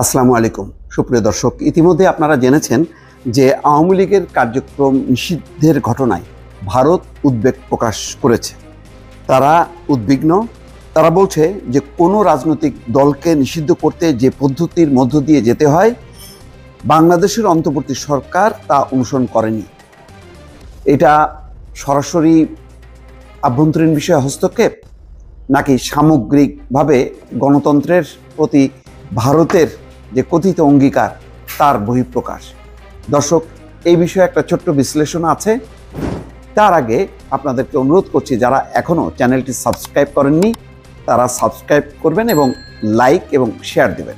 আসসালামু আলাইকুম সুপ্রিয় দর্শক, ইতিমধ্যে আপনারা জেনেছেন যে আওয়ামী লীগের কার্যক্রম নিষিদ্ধের ঘটনায় ভারত উদ্বেগ প্রকাশ করেছে। তারা উদ্বিগ্ন। তারা বলছে যে কোনো রাজনৈতিক দলকে নিষিদ্ধ করতে যে পদ্ধতির মধ্য দিয়ে যেতে হয়, বাংলাদেশের অন্তর্বর্তী সরকার তা অনুসরণ করেনি। এটা সরাসরি আভ্যন্তরীণ বিষয়ে হস্তক্ষেপ, নাকি সামগ্রিকভাবে গণতন্ত্রের প্রতি ভারতের যে কথিত অঙ্গীকার তার বহিঃপ্রকাশ? দর্শক, এই বিষয়ে একটা ছোট্ট বিশ্লেষণ আছে। তার আগে আপনাদেরকে অনুরোধ করছি, যারা এখনও চ্যানেলটি সাবস্ক্রাইব করেননি তারা সাবস্ক্রাইব করবেন এবং লাইক এবং শেয়ার দেবেন।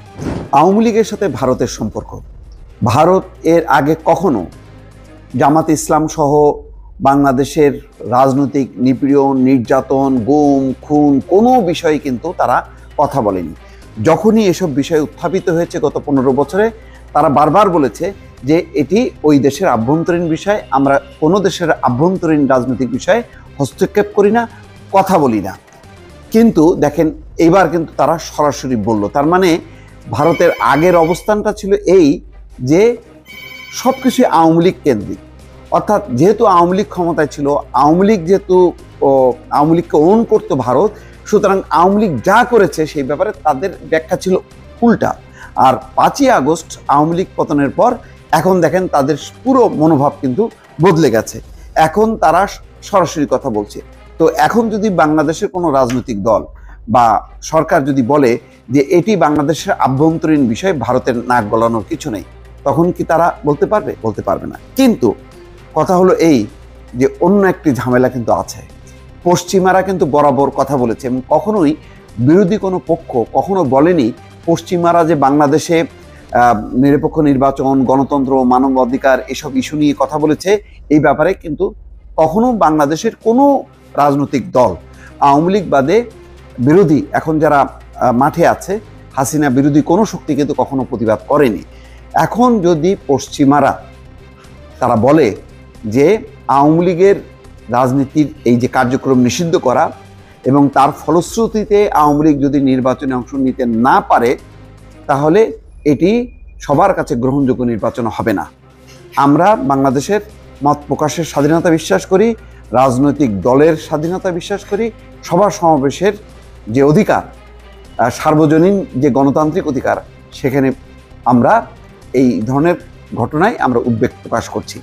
আওয়ামী লীগের সাথে ভারতের সম্পর্ক, ভারত এর আগে কখনো জামাত ইসলাম সহ বাংলাদেশের রাজনৈতিক নিপীড়ন, নির্যাতন, গুম, খুন কোনো বিষয়ে কিন্তু তারা কথা বলেনি। যখনই এসব বিষয় উত্থাপিত হয়েছে গত 15 বছরে, তারা বারবার বলেছে যে এটি ওই দেশের আভ্যন্তরীণ বিষয়, আমরা কোনো দেশের আভ্যন্তরীণ রাজনৈতিক বিষয়ে হস্তক্ষেপ করি না, কথা বলি না। কিন্তু দেখেন, এবার কিন্তু তারা সরাসরি বলল। তার মানে ভারতের আগের অবস্থানটা ছিল এই যে সব কিছু আওয়ামী লীগ কেন্দ্রিক, অর্থাৎ যেহেতু আওয়ামী লীগ ক্ষমতায় ছিল, আওয়ামী লীগ যেহেতু আওয়ামী লীগকে ওন করতো ভারত, সুতরাং আওয়ামী লীগ যা করেছে সেই ব্যাপারে তাদের ব্যাখ্যা ছিল উল্টা। আর 5ই আগস্ট আওয়ামী লীগ পতনের পর এখন দেখেন তাদের পুরো মনোভাব কিন্তু বদলে গেছে। এখন তারা সরাসরি কথা বলছে। তো এখন যদি বাংলাদেশের কোনো রাজনৈতিক দল বা সরকার যদি বলে যে এটি বাংলাদেশের আভ্যন্তরীণ বিষয়, ভারতের নাক গলানোর কিছু নেই, তখন কি তারা বলতে পারবে? বলতে পারবে না। কিন্তু কথা হলো এই যে অন্য একটি ঝামেলা কিন্তু আছে। পশ্চিমারা কিন্তু বরাবর কথা বলেছে এবং কখনোই বিরোধী কোনো পক্ষ কখনো বলেনি পশ্চিমারা যে বাংলাদেশে নিরপেক্ষ নির্বাচন, গণতন্ত্র, মানবাধিকার এসব ইস্যু নিয়ে কথা বলেছে। এই ব্যাপারে কিন্তু কখনো বাংলাদেশের কোনো রাজনৈতিক দল, আওয়ামী লীগ বাদে বিরোধী এখন যারা মাঠে আছে, হাসিনা বিরোধী কোনো শক্তি কিন্তু কখনো প্রতিবাদ করেনি। এখন যদি পশ্চিমারা তারা বলে যে আওয়ামী লীগের রাজনীতির এই যে কার্যক্রম নিষিদ্ধ করা এবং তার ফলশ্রুতিতে আওয়ামী লীগ যদি নির্বাচনে অংশ নিতে না পারে, তাহলে এটি সবার কাছে গ্রহণযোগ্য নির্বাচন হবে না। আমরা বাংলাদেশের মত প্রকাশের স্বাধীনতা বিশ্বাস করি, রাজনৈতিক দলের স্বাধীনতা বিশ্বাস করি, সভা সমাবেশের যে অধিকার, সার্বজনীন যে গণতান্ত্রিক অধিকার, সেখানে আমরা এই ধরনের ঘটনায় আমরা উদ্বেগ প্রকাশ করছি।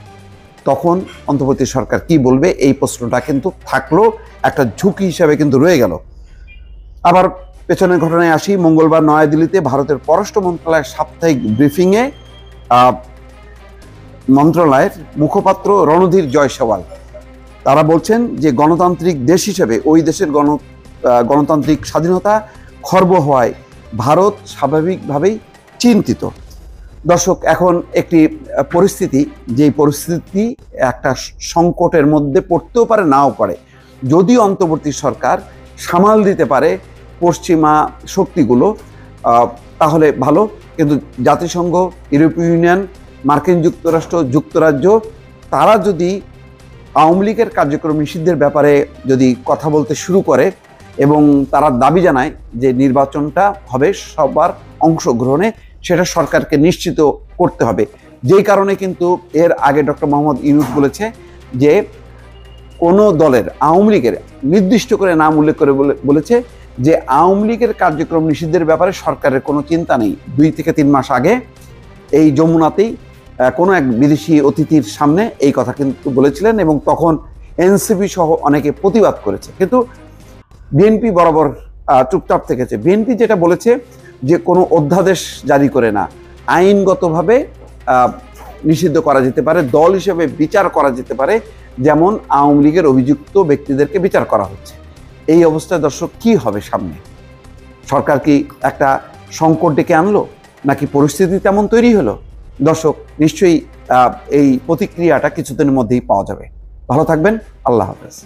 তখন অন্তর্বর্তী সরকার কি বলবে, এই প্রশ্নটা কিন্তু থাকলো, একটা ঝুঁকি হিসাবে কিন্তু রয়ে গেল। আবার পেছনের ঘটনায় আসি। মঙ্গলবার নয়াদিল্লিতে ভারতের পররাষ্ট্র মন্ত্রণালয়ের সাপ্তাহিক ব্রিফিংয়ে মন্ত্রণালয়ের মুখপাত্র রণধীর জয়সওয়াল তারা বলছেন যে গণতান্ত্রিক দেশ হিসেবে ওই দেশের গণতান্ত্রিক স্বাধীনতা খর্ব হওয়ায় ভারত স্বাভাবিকভাবেই চিন্তিত। দর্শক, এখন একটি পরিস্থিতি, যেই পরিস্থিতি একটা সংকটের মধ্যে পড়তেও পারে, নাও পারে। যদি অন্তর্বর্তী সরকার সামাল দিতে পারে পশ্চিমা শক্তিগুলো তাহলে ভালো, কিন্তু জাতিসংঘ, ইউরোপীয় ইউনিয়ন, মার্কিন যুক্তরাষ্ট্র, যুক্তরাজ্য তারা যদি আওয়ামী লীগের কার্যক্রম নিষিদ্ধের ব্যাপারে যদি কথা বলতে শুরু করে এবং তারা দাবি জানায় যে নির্বাচনটা হবে সবার অংশগ্রহণে, সেটা সরকারকে নিশ্চিত করতে হবে। যেই কারণে কিন্তু এর আগে ডক্টর মোহাম্মদ ইউনূস বলেছে যে কোনো দলের, আওয়ামী লীগের নির্দিষ্ট করে নাম উল্লেখ করে বলেছে যে আওয়ামী লীগের কার্যক্রম নিষিদ্ধের ব্যাপারে সরকারের কোনো চিন্তা নেই। 2 থেকে 3 মাস আগে এই যমুনাতেই কোনো এক বিদেশি অতিথির সামনে এই কথা কিন্তু বলেছিলেন এবং তখন এনসিপি সহ অনেকে প্রতিবাদ করেছে। কিন্তু বিএনপি বরাবর চুপচাপ থেকেছে। বিএনপি যেটা বলেছে যে কোনো অধ্যাদেশ জারি করে না, আইনগতভাবে নিষিদ্ধ করা যেতে পারে, দল হিসেবে বিচার করা যেতে পারে, যেমন আওয়ামী লীগের অভিযুক্ত ব্যক্তিদেরকে বিচার করা হচ্ছে। এই অবস্থায় দর্শক কি হবে সামনে? সরকার কি একটা সংকট ডেকে আনলো, নাকি পরিস্থিতি তেমন তৈরি হলো? দর্শক, নিশ্চয়ই এই প্রতিক্রিয়াটা কিছুদিনের মধ্যেই পাওয়া যাবে। ভালো থাকবেন। আল্লাহ হাফেজ।